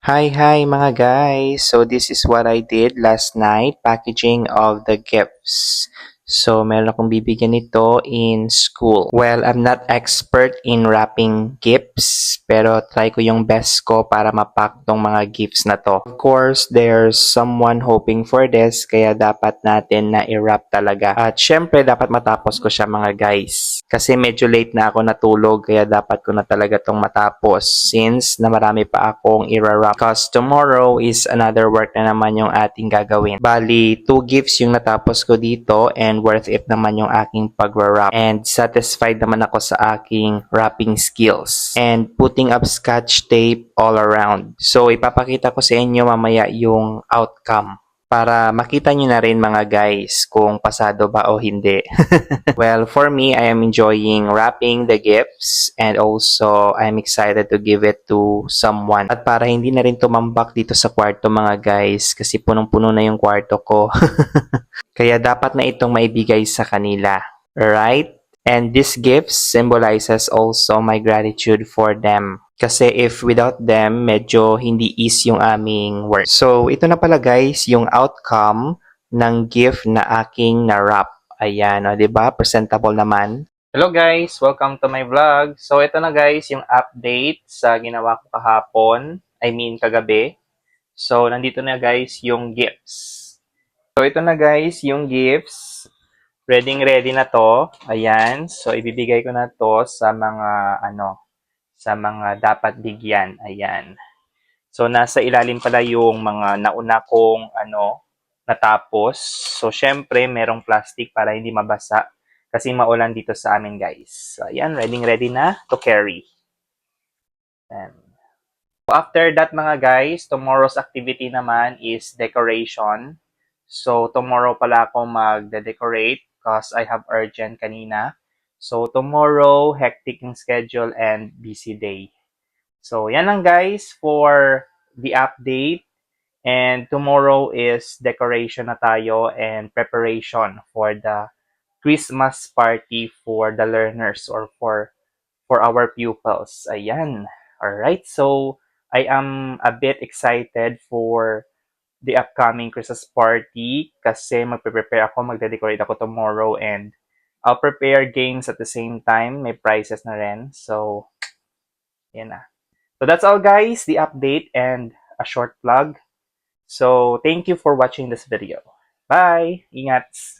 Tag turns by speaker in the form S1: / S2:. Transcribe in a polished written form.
S1: Hi mga guys! So this is what I did last night, packaging of the gifts. So meron akong bibigyan nito in school. Well, I'm not expert in wrapping gifts, pero try ko yung best ko para mapack tong mga gifts na to. Of course, there's someone hoping for this, kaya dapat natin na i-wrap talaga. At syempre, dapat matapos ko siya mga guys. Kasi medyo late na ako natulog, kaya dapat ko na talaga tong matapos since na marami pa akong i-wrap. Because tomorrow is another work na naman yung ating gagawin. Bali, 2 gifts yung natapos ko dito and worth it naman yung aking pag-wrap. And satisfied naman ako sa aking wrapping skills. And putting up scotch tape all around. So, ipapakita ko sa inyo mamaya yung outcome para makita nyo na rin mga guys kung pasado ba o hindi. Well, for me, I am enjoying wrapping the gifts and also I'm excited to give it to someone. At para hindi na rin tumambak dito sa kwarto mga guys kasi punong-puno na yung kwarto ko. Kaya dapat na itong maibigay sa kanila. Right? And this gift symbolizes also my gratitude for them. Kasi if without them, medyo hindi easy yung aming work. So, ito na pala guys, yung outcome ng gift na aking na-wrap. Ayan, o, diba? Presentable naman. Hello guys! Welcome to my vlog. So, ito na guys, yung update sa ginawa ko kahapon. I mean, kagabi. So, nandito na guys yung gifts. So, ito na guys yung gifts. Ready na to. Ayan. So, ibibigay ko na to sa mga, sa mga dapat bigyan. Ayan. So, nasa ilalim pala yung mga nauna kong, natapos. So, syempre, merong plastic para hindi mabasa. Kasi maulan dito sa amin, guys. So, ayan. Ready na to carry. Ayan. So, after that, mga guys, tomorrow's activity naman is decoration. So, tomorrow pala ako magde-decorate because I have urgent kanina. So, tomorrow, hectic yung schedule and busy day. So, yan lang guys for the update. And tomorrow is decoration na tayo and preparation for the Christmas party for the learners or for our pupils. Ayan. Alright, so I am a bit excited for the upcoming Christmas party kasi magpe-prepare ako, magde-decorate ako tomorrow and I'll prepare games at the same time. May prizes na rin. So, yan na. So that's all guys, the update and a short vlog. So thank you for watching this video. Bye! Ingat!